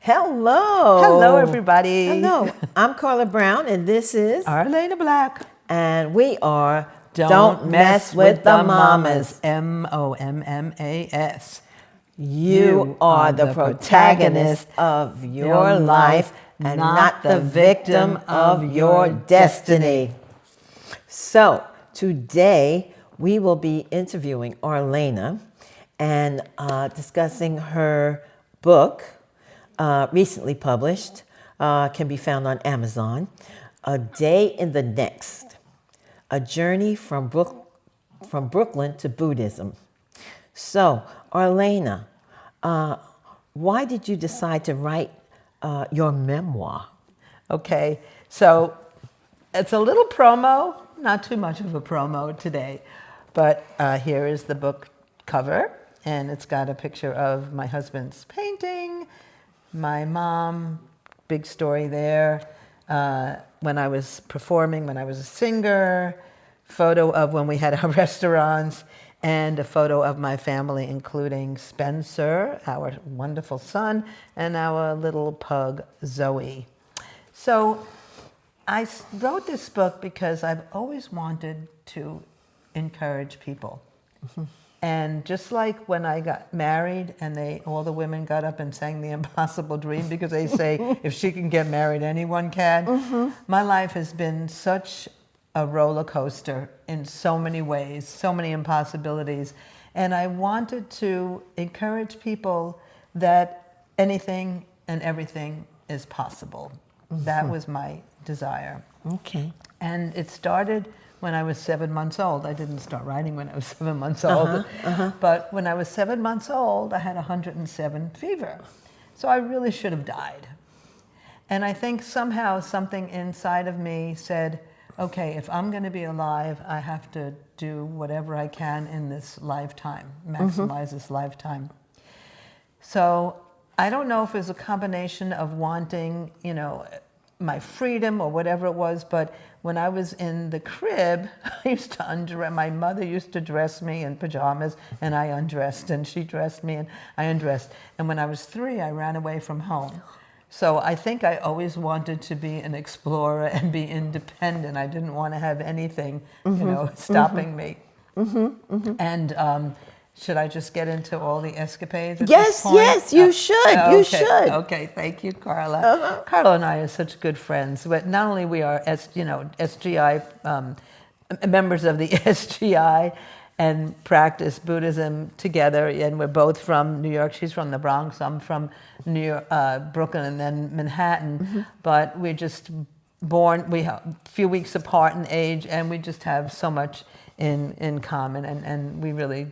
Hello. Hello, everybody. Hello. I'm Carla Brown, and this is Arlaana Black. And we are Don't mess with the mamas. MOMMAS. You are the protagonist of your life and not the victim of your destiny. So today we will be interviewing Arlaana and discussing her book, recently published, can be found on Amazon, A Day in the Next, a journey from Brooklyn to Buddhism. So, Arlaana, why did you decide to write your memoir? Okay, so it's a little promo, not too much of a promo today, but here is the book cover, and it's got a picture of my husband's painting, my mom, big story there, when I was performing, when I was a singer, photo of when we had our restaurants, and a photo of my family, including Spencer, our wonderful son, and our little pug, Zoe. So I wrote this book because I've always wanted to encourage people. Mm-hmm. And just like when I got married and all the women got up and sang The Impossible Dream because they say if she can get married, anyone can. Mm-hmm. My life has been such a roller coaster in so many ways, so many impossibilities. And I wanted to encourage people that anything and everything is possible. Mm-hmm. That was my desire. Okay. And it started when I was 7 months old. I didn't start writing when I was 7 months old. But when I was 7 months old, I had 107 fever. So I really should have died. And I think somehow something inside of me said, okay, if I'm going to be alive, I have to do whatever I can in this lifetime, maximize this lifetime. So I don't know if it was a combination of wanting, my freedom or whatever it was, but when I was in the crib, I used to my mother used to dress me in pajamas and I undressed, and she dressed me and I undressed. And when I was 3, I ran away from home. So I think I always wanted to be an explorer and be independent. I didn't want to have anything, stopping me. And should I just get into all the escapades at this point? Yes, you should. Okay. You should. Okay, thank you, Carla. Carla and I are such good friends. But not only we are, SGI members of the SGI and practice Buddhism together, and we're both from New York. She's from the Bronx. I'm from New York, Brooklyn, and then Manhattan. But we're just born. We have a few weeks apart in age, and we just have so much in common, and we really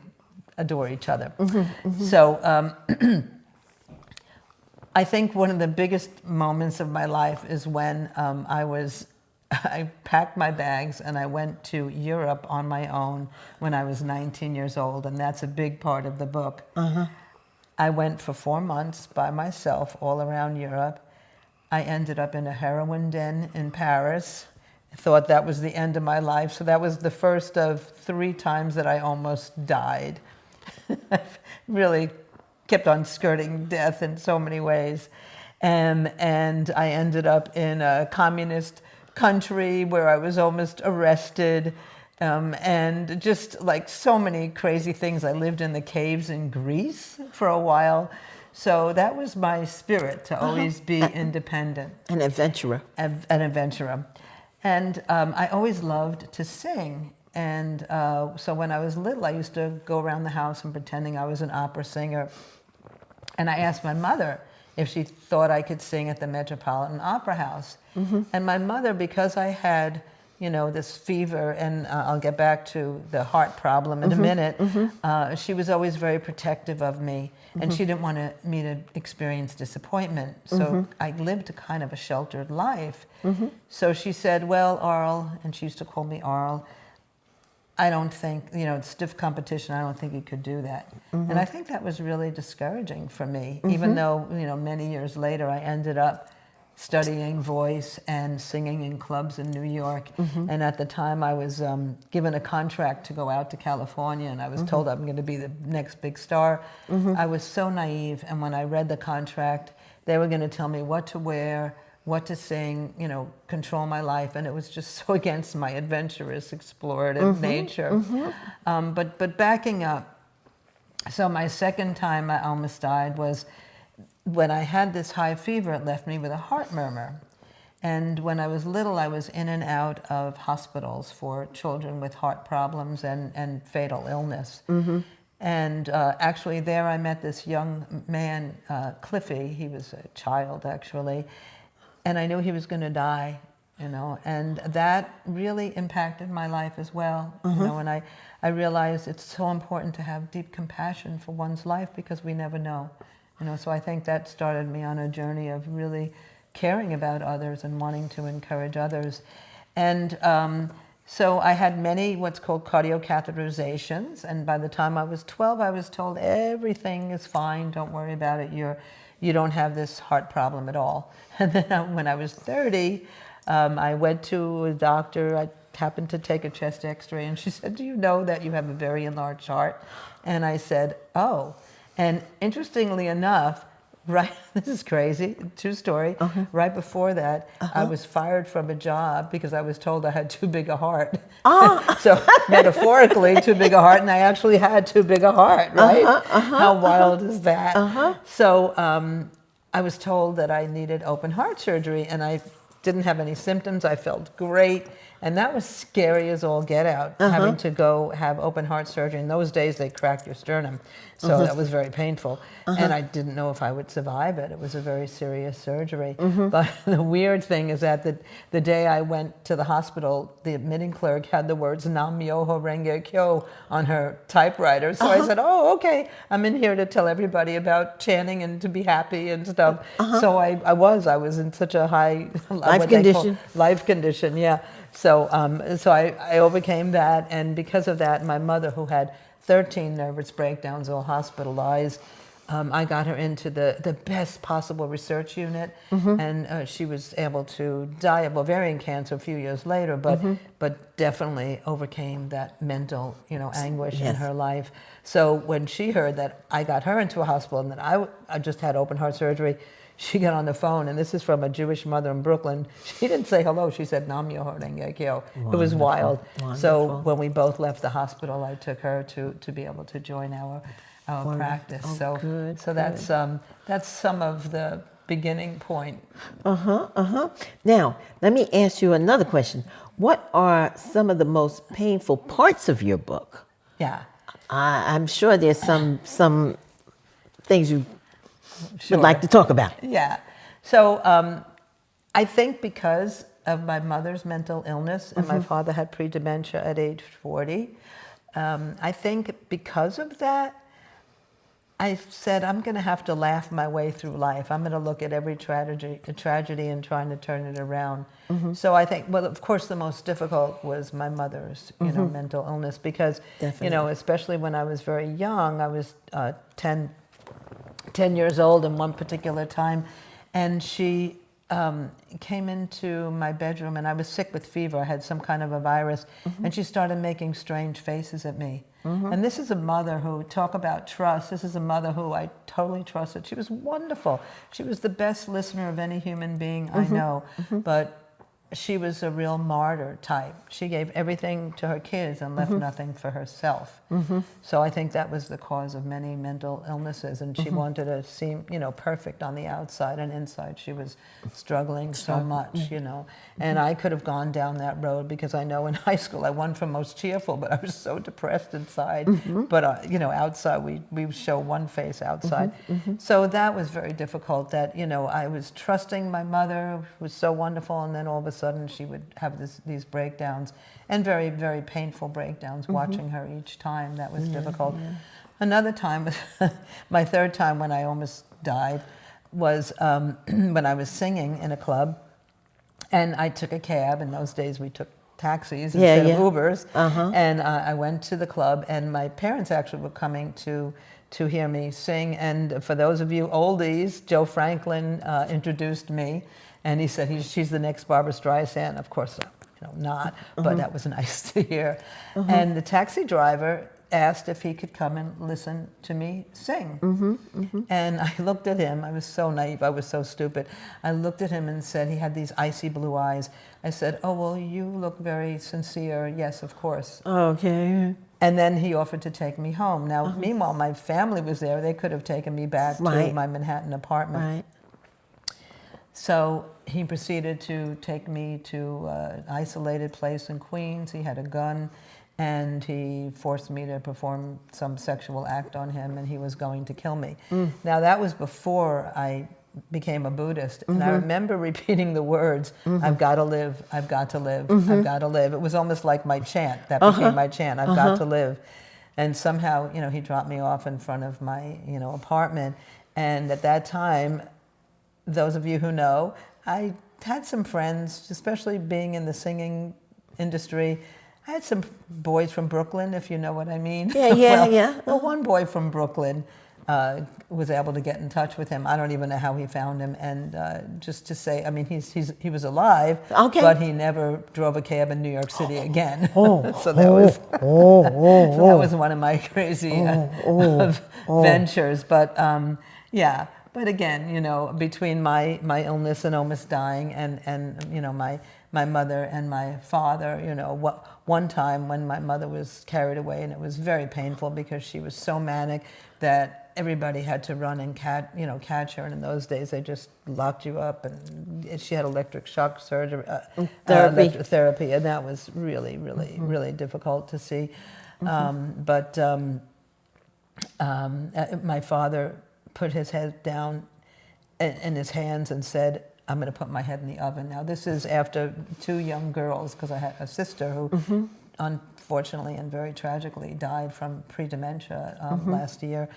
adore each other. So I think one of the biggest moments of my life is when I packed my bags and I went to Europe on my own when I was 19 years old, and that's a big part of the book. I went for 4 months by myself all around Europe. I ended up in a heroin den in Paris. I thought that was the end of my life, so that was the first of 3 times that I almost died. I really kept on skirting death in so many ways. And I ended up in a communist country where I was almost arrested, and just like so many crazy things. I lived in the caves in Greece for a while. So that was my spirit, to always be independent. An adventurer. An adventurer. And I always loved to sing. And so when I was little, I used to go around the house and pretending I was an opera singer. And I asked my mother if she thought I could sing at the Metropolitan Opera House. And my mother, because I had, this fever, and I'll get back to the heart problem in a minute, she was always very protective of me. And she didn't want me to experience disappointment. So I lived a kind of a sheltered life. So she said, well, Arl, and she used to call me Arl, I don't think, it's stiff competition, I don't think you could do that. And I think that was really discouraging for me, even though, many years later I ended up studying voice and singing in clubs in New York. Mm-hmm. And at the time I was given a contract to go out to California, and I was mm-hmm. told I'm going to be the next big star. Mm-hmm. I was so naive, and when I read the contract, they were going to tell me what to wear, what to sing, you know, control my life, and it was just so against my adventurous, explorative nature. But backing up, so my second time I almost died was when I had this high fever. It left me with a heart murmur. And when I was little, I was in and out of hospitals for children with heart problems and fatal illness. And actually there I met this young man, Cliffy. He was a child, actually. And I knew he was going to die, you know. And that really impacted my life as well. You know, and I realized it's so important to have deep compassion for one's life because we never know. You know, so I think that started me on a journey of really caring about others and wanting to encourage others. And so I had many what's called cardiocatheterizations, and by the time I was 12, I was told everything is fine, don't worry about it, you don't have this heart problem at all. And then when I was 30, I went to a doctor. I happened to take a chest x-ray, and she said, do you know that you have a very enlarged heart? And I said, oh. And interestingly enough, right, this is crazy, true story. Right before that, I was fired from a job because I was told I had too big a heart. So metaphorically, too big a heart, and I actually had too big a heart, right? How wild is that? So I was told that I needed open heart surgery, and I didn't have any symptoms. I felt great. And that was scary as all get out, having to go have open heart surgery. In those days, they cracked your sternum. So that was very painful. And I didn't know if I would survive it. It was a very serious surgery. But the weird thing is that the day I went to the hospital, the admitting clerk had the words Nam Myoho Renge Kyo on her typewriter. So I said, oh, okay, I'm in here to tell everybody about chanting and to be happy and stuff. So I was in such a high life condition, yeah. So I overcame that, and because of that, my mother, who had 13 nervous breakdowns, all hospitalized, I got her into the best possible research unit, and she was able to die of ovarian cancer a few years later, but definitely overcame that mental, you know, anguish in her life. So when she heard that I got her into a hospital and that I just had open heart surgery, she got on the phone, and this is from a Jewish mother in Brooklyn. She didn't say hello. She said, Nam Myoho Renge Kyo. It was wild. So when we both left the hospital, I took her to be able to join our practice. So that's some of the beginning point. Now, let me ask you another question. What are some of the most painful parts of your book? Yeah. I'm sure there's some things you would like to talk about. Yeah. So I think because of my mother's mental illness, and my father had pre-dementia at age 40, I think because of that, I said, I'm going to have to laugh my way through life. I'm going to look at every tragedy and trying to turn it around. So I think, well, of course, the most difficult was my mother's, you know, mental illness, because, you know, especially when I was very young, I was 10 years old in one particular time, and she came into my bedroom, and I was sick with fever. I had some kind of a virus, and she started making strange faces at me. And this is a mother who, talk about trust, this is a mother who I totally trusted. She was wonderful. She was the best listener of any human being I know, but she was a real martyr type. She gave everything to her kids and left nothing for herself. So I think that was the cause of many mental illnesses, and she wanted to seem, you know, perfect on the outside, and inside she was struggling so much, you know. And I could have gone down that road, because I know in high school I won for most cheerful, but I was so depressed inside. But, you know, outside we show one face outside. So that was very difficult, that, you know, I was trusting my mother, who was so wonderful, and then all of a sudden she would have these breakdowns, and very, very painful breakdowns, watching her each time. That was difficult. Another time, my third time when I almost died, was when I was singing in a club, and I took a cab. In those days we took taxis instead of Ubers, and I went to the club, and my parents actually were coming to hear me sing. And for those of you oldies, Joe Franklin introduced me, and he said, she's the next Barbra Streisand. Of course, you know, not, but that was nice to hear. And the taxi driver asked if he could come and listen to me sing. And I looked at him. I was so naive. I was so stupid. I looked at him and said, he had these icy blue eyes. I said, "Oh, well, you look very sincere. Yes, of course." Okay. And then he offered to take me home. Now, meanwhile, my family was there. They could have taken me back to my Manhattan apartment. Right. So he proceeded to take me to an isolated place in Queens. He had a gun, and he forced me to perform some sexual act on him, and he was going to kill me. Now, that was before I became a Buddhist, and I remember repeating the words, "I've got to live, I've got to live, I've got to live." It was almost like my chant. That became my chant, "I've got to live." And somehow, he dropped me off in front of my, apartment. And at that time, those of you who know, I had some friends, especially being in the singing industry. I had some boys from Brooklyn, if you know what I mean. Yeah. Well, one boy from Brooklyn was able to get in touch with him. I don't even know how he found him. And just to say, I mean, he was alive, but he never drove a cab in New York City again. So that was one of my crazy ventures. But yeah. But again, between my illness and almost dying, and my mother and my father, one time when my mother was carried away, and it was very painful because she was so manic that everybody had to run and catch her. And in those days, they just locked you up, and she had electric shock surgery, therapy, and that was really, really, really difficult to see. But my father put his head down in his hands and said, "I'm going to put my head in the oven." Now, this is after 2 young girls, because I had a sister who unfortunately and very tragically died from pre-dementia last year.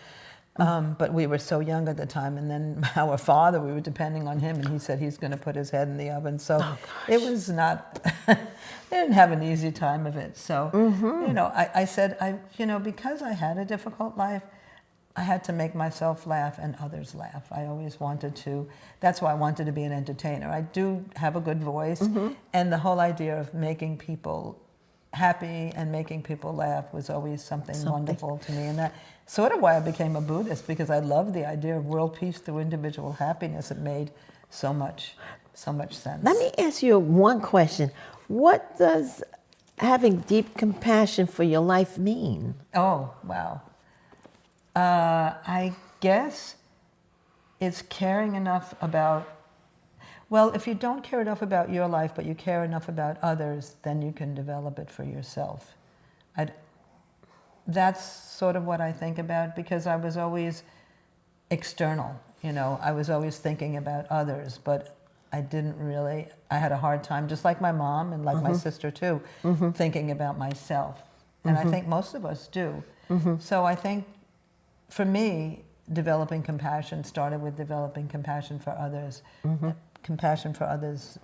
But we were so young at the time, and then our father, we were depending on him, and he said he's going to put his head in the oven. So it was not, they didn't have an easy time of it. So, I said, because I had a difficult life, I had to make myself laugh and others laugh. I always wanted to. That's why I wanted to be an entertainer. I do have a good voice, and the whole idea of making people happy and making people laugh was always something wonderful to me. And that's sort of why I became a Buddhist, because I love the idea of world peace through individual happiness. It made so much sense. Let me ask you one question. What does having deep compassion for your life mean? Oh, wow. I guess it's caring enough about, well, if you don't care enough about your life, but you care enough about others, then you can develop it for yourself. That's sort of what I think about, because I was always external, I was always thinking about others, but I had a hard time, just like my mom and like my sister too, thinking about myself. And I think most of us do. So I think, for me, developing compassion started with developing compassion for others. Compassion for others,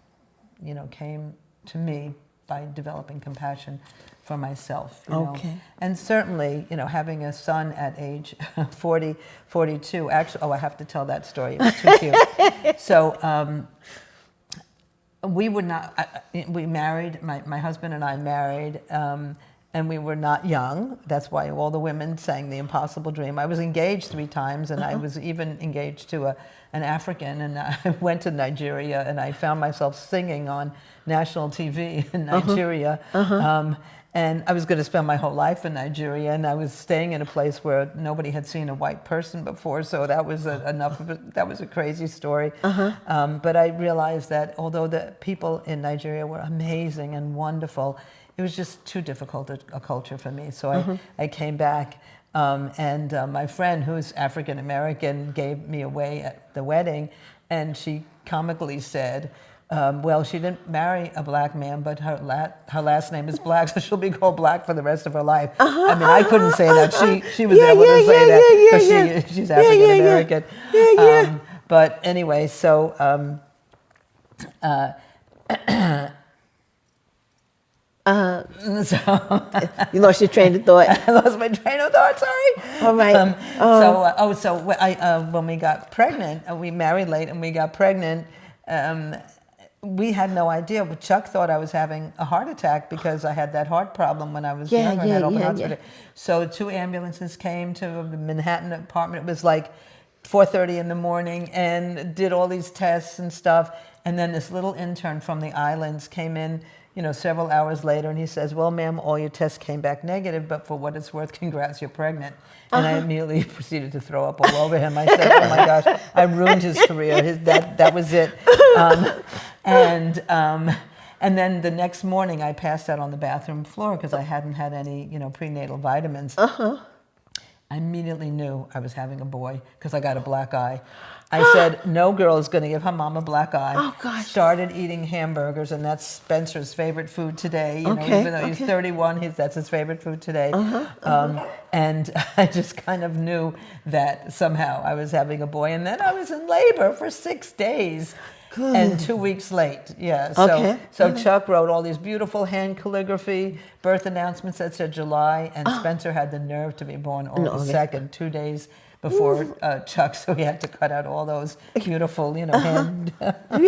came to me by developing compassion for myself. And certainly, having a son at age 42, actually, I have to tell that story. It was too cute. So we married, my husband and I married, and we were not young. That's why all the women sang The Impossible Dream. I was engaged 3 times, and I was even engaged to an African, and I went to Nigeria, and I found myself singing on national TV in Nigeria. And I was going to spend my whole life in Nigeria, and I was staying in a place where nobody had seen a white person before, so that was enough of it. That was a crazy story. But I realized that although the people in Nigeria were amazing and wonderful, it was just too difficult a culture for me. So I came back, and my friend, who's African American, gave me away at the wedding, and she comically said, well, she didn't marry a black man, but her last name is Black, so she'll be called Black for the rest of her life. I mean, I couldn't say that. She was able to say that because she's African American. But anyway, so you lost your train of thought. I lost my train of thought. Sorry. All right. When we got pregnant, we married late, and we got pregnant. we had no idea. But Chuck thought I was having a heart attack because I had that heart problem when I was younger and had open heart surgery. So 2 ambulances came to the Manhattan apartment. It was like 4:30 in the morning, and did all these tests and stuff. And then this little intern from the islands came in, several hours later, and he says, "Well, ma'am, all your tests came back negative, but for what it's worth, congrats, you're pregnant." And I immediately proceeded to throw up all over him. I said, "Oh my gosh, I ruined his career. That was it." And then the next morning, I passed out on the bathroom floor because I hadn't had any, prenatal vitamins. I immediately knew I was having a boy because I got a black eye. I said, no girl is going to give her mom a black eye. Oh, gosh. Started eating hamburgers, and that's Spencer's favorite food today. Even though he's 31, that's his favorite food today. And I just kind of knew that somehow I was having a boy. And then I was in labor for 6 days. Good. And 2 weeks late, yeah. So Chuck wrote all these beautiful hand calligraphy birth announcements that said July, and Spencer had the nerve to be born August 2nd, 2 days before Chuck, so he had to cut out all those beautiful, hand. Yeah. But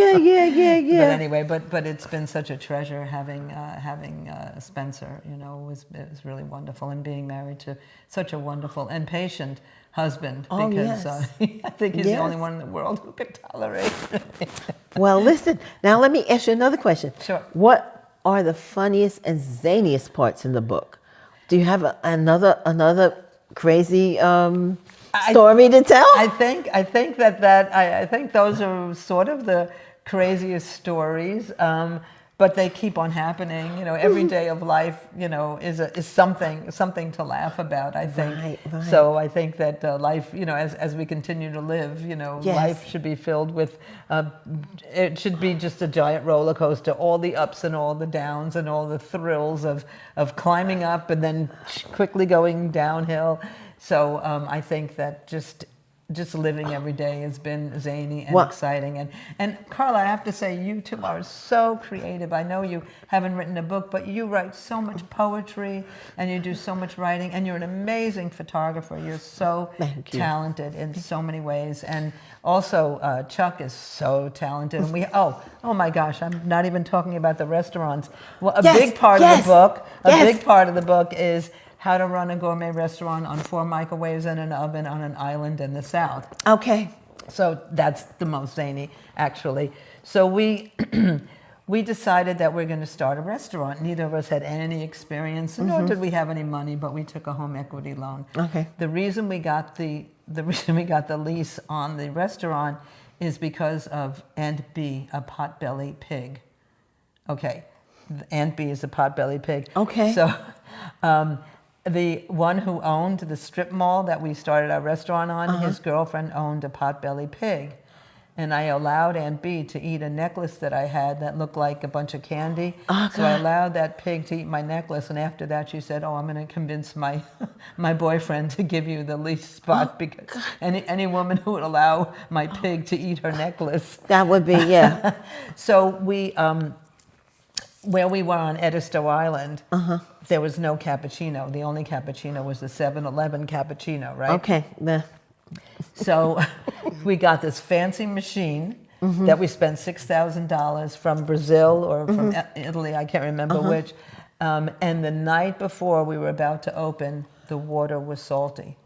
anyway, but it's been such a treasure having Spencer. It was really wonderful, and being married to such a wonderful and patient husband, because I think he's the only one in the world who could tolerate it. Well, listen, now let me ask you another question. Sure. What are the funniest and zaniest parts in the book? Do you have another crazy story to tell? I think those are sort of the craziest stories. But they keep on happening. Every day of life, is something to laugh about, I think. Right. So I think that life, as we continue to live, life should be filled with, it should be just a giant roller coaster, all the ups and all the downs and all the thrills of climbing up and then quickly going downhill. So I think that just living every day has been zany and exciting. And Carla, I have to say, you two are so creative. I know you haven't written a book, but you write so much poetry and you do so much writing, and you're an amazing photographer. You're so talented in so many ways. And also, Chuck is so talented. And oh my gosh, I'm not even talking about the restaurants. Well, a big part of the book is how to run a gourmet restaurant on 4 microwaves and an oven on an island in the South. Okay. So that's the most zany, actually. So we decided that we're going to start a restaurant. Neither of us had any experience, nor did we have any money, but we took a home equity loan. Okay. The reason we got the lease on the restaurant is because of Aunt B, a potbelly pig. Okay. Aunt B is a potbelly pig. Okay. So the one who owned the strip mall that we started our restaurant on, his girlfriend owned a potbelly pig. And I allowed Aunt B to eat a necklace that I had that looked like a bunch of candy. So I allowed that pig to eat my necklace. And after that, she said, I'm going to convince my boyfriend to give you the lease spot, because any woman who would allow my pig to eat her necklace. That would be, yeah. So we... where we were on Edisto Island, there was no cappuccino. The only cappuccino was the 7-Eleven cappuccino, right? Okay. So we got this fancy machine that we spent $6,000 from Brazil or from Italy, I can't remember which. And the night before we were about to open, the water was salty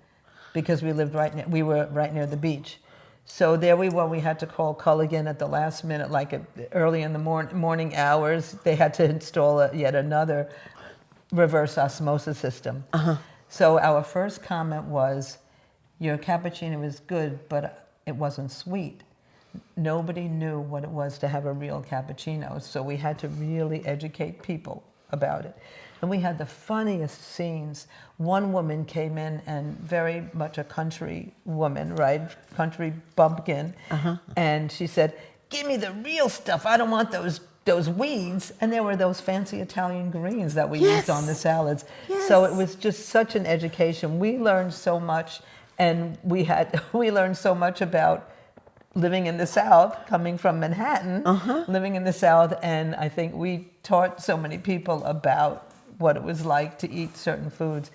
because we were right near the beach. So there we were. We had to call Culligan at the last minute, like early in the morning hours. They had to install yet another reverse osmosis system. So our first comment was, your cappuccino is good, but it wasn't sweet. Nobody knew what it was to have a real cappuccino, so we had to really educate people about it. And we had the funniest scenes. One woman came in, and very much a country woman, right? Country bumpkin. And she said, give me the real stuff. I don't want those weeds. And there were those fancy Italian greens that we used on the salads. So it was just such an education. We learned so much, and we learned so much about living in the South, coming from Manhattan, living in the South. And I think we taught so many people about what it was like to eat certain foods.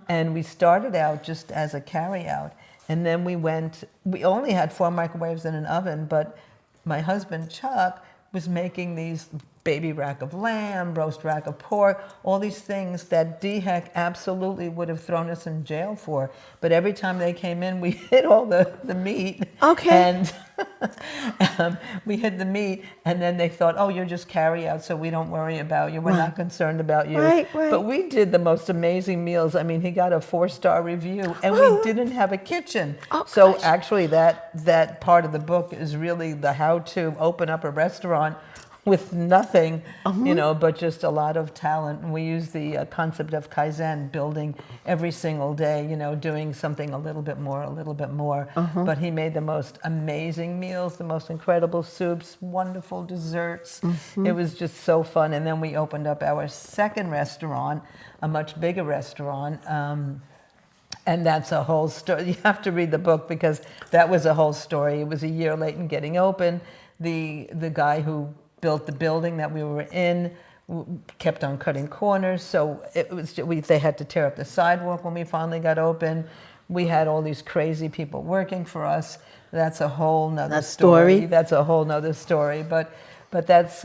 And we started out just as a carry-out. And then we only had 4 microwaves and an oven, but my husband, Chuck, was making these baby rack of lamb, roast rack of pork, all these things that DHEC absolutely would have thrown us in jail for. But every time they came in, we hid all the meat. Okay. And we hid the meat, and then they thought, oh, you're just carry out, so we don't worry about you. We're not concerned about you. Right. But we did the most amazing meals. I mean, he got a 4-star review, and we didn't have a kitchen. So gosh. actually, that part of the book is really the how to open up a restaurant with nothing, but just a lot of talent. And we use the concept of Kaizen, building every single day, doing something a little bit more. But he made the most amazing meals, the most incredible soups, wonderful desserts. It was just so fun. And then we opened up our second restaurant, a much bigger restaurant. And that's a whole story. You have to read the book because that was a whole story. It was a year late in getting open. The guy who built the building that we were in kept on cutting corners, so they had to tear up the sidewalk when we finally got open. We had all these crazy people working for us. That's a whole nother story. That's a whole nother story. But that's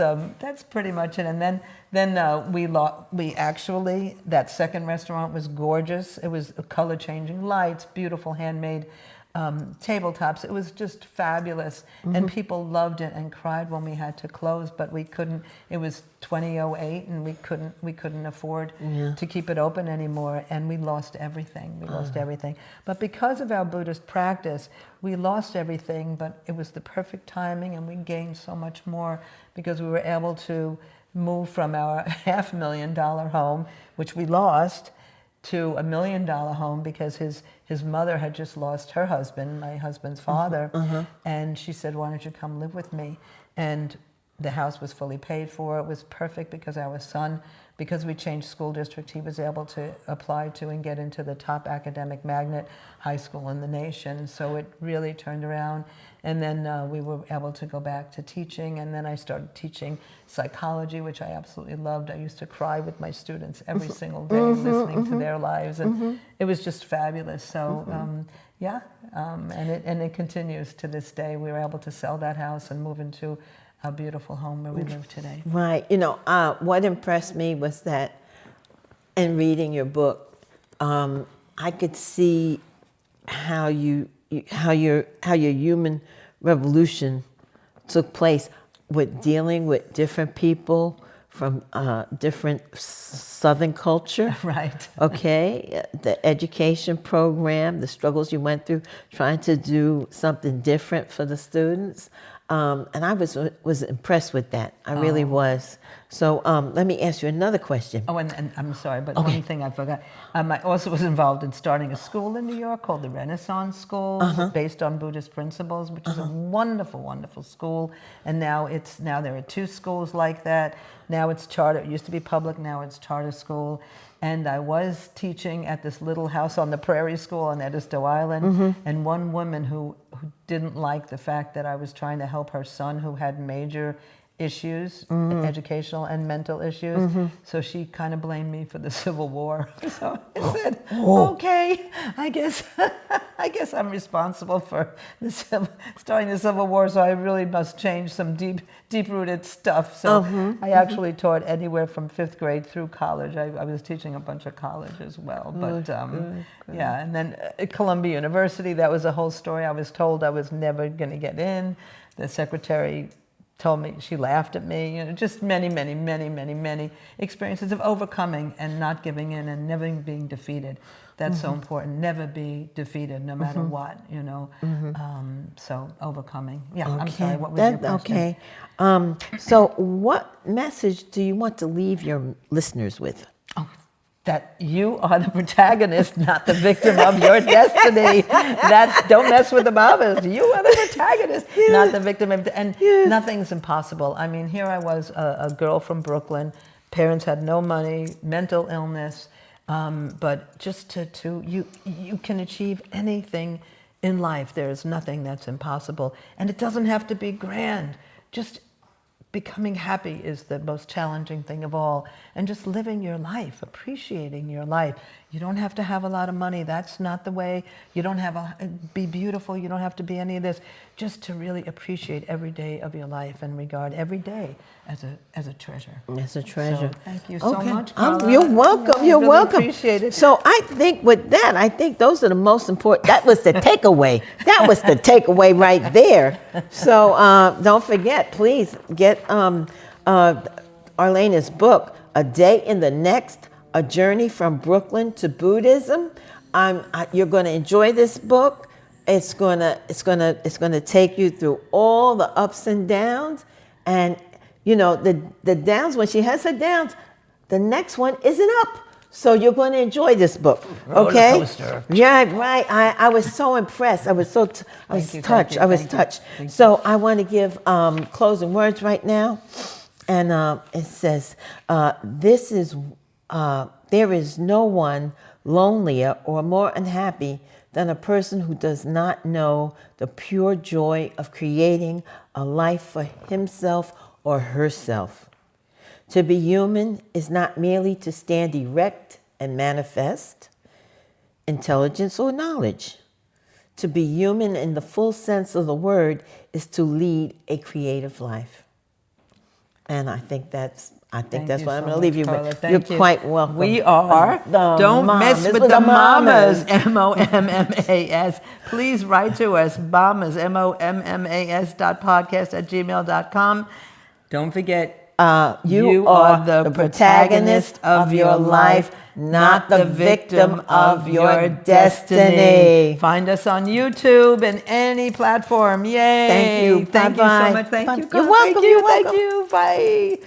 pretty much it. And then we actually, that second restaurant was gorgeous. It was color changing lights, beautiful handmade tabletops. It was just fabulous, and people loved it and cried when we had to close, but we couldn't. It was 2008, and we couldn't afford to keep it open anymore, and we lost everything. But because of our Buddhist practice, we lost everything, but it was the perfect timing, and we gained so much more because we were able to move from our $500,000 home, which we lost, to $1 million home because his mother had just lost her husband, my husband's father, and she said, why don't you come live with me? And the house was fully paid for. It was perfect because our son, because we changed school district, he was able to apply to and get into the top academic magnet high school in the nation. So it really turned around. And then we were able to go back to teaching, and then I started teaching psychology, which I absolutely loved. I used to cry with my students every single day, listening to their lives, and it was just fabulous. So and it continues to this day. We were able to sell that house and move into a beautiful home where we live today. Right. What impressed me was that in reading your book, I could see how your human revolution took place with dealing with different people from different Southern culture. Right. Okay, the education program, the struggles you went through, trying to do something different for the students. And I was impressed with that. I really was. So let me ask you another question. Oh, and I'm sorry, but one thing I forgot. I also was involved in starting a school in New York called the Renaissance School, based on Buddhist principles, which is a wonderful, wonderful school. And now there are 2 schools like that. Now it's charter. It used to be public. Now it's charter school. And I was teaching at this little house on the Prairie School on Edisto Island. And one woman who didn't like the fact that I was trying to help her son who had major issues, educational and mental issues. So she kind of blamed me for the Civil War. So I said, okay, I guess I'm responsible for starting the Civil War, so I really must change some deep-rooted stuff. So I actually taught anywhere from 5th grade through college. I was teaching a bunch of college as well. But yeah, and then at Columbia University, that was a whole story. I was told I was never going to get in. The secretary told me, she laughed at me, just many experiences of overcoming and not giving in and never being defeated. That's so important. Never be defeated, no matter what, so overcoming. Yeah, okay. I'm sorry, what was your question? Okay. So what message do you want to leave your listeners with? Oh, that you are the protagonist, not the victim of your destiny. Don't mess with the Babas. You are the protagonist, not the victim of, and nothing's impossible. I mean, here I was, a girl from Brooklyn. Parents had no money, mental illness, but just you can achieve anything in life. There is nothing that's impossible, and it doesn't have to be grand. Just becoming happy is the most challenging thing of all. And just living your life, appreciating your life. You don't have to have a lot of money. That's not the way. You don't have to be beautiful. You don't have to be any of this. Just to really appreciate every day of your life and regard every day as a treasure. As a treasure. So thank you so much, You're Carla. welcome. I You're really welcome. Appreciate it. So I think with that, I think those are the most important. That was the takeaway. That was the takeaway right there. So don't forget, please get Arlaana's book, A Day in the Next, A Journey from Brooklyn to Buddhism. You're going to enjoy this book. It's going to take you through all the ups and downs, and you know the downs. When she has her downs, the next one isn't up. So you're going to enjoy this book, okay? Roller coaster. Yeah, right. I was so impressed. I was touched. I was touched. So I want to give closing words right now, and it says, there is no one lonelier or more unhappy than a person who does not know the pure joy of creating a life for himself or herself. To be human is not merely to stand erect and manifest intelligence or knowledge. To be human in the full sense of the word is to lead a creative life. And I think that's what I'm going to leave you with. You're quite welcome. We are. Don't mess with the mamas. MOMMAS. Please write to us, mamas, MOMMAS.podcast@gmail.com. Don't forget, you are the protagonist of your life, not the victim of your destiny. Find us on YouTube and any platform. Yay. Thank you. Thank you so much. Thank you. You're welcome. Thank you. Bye.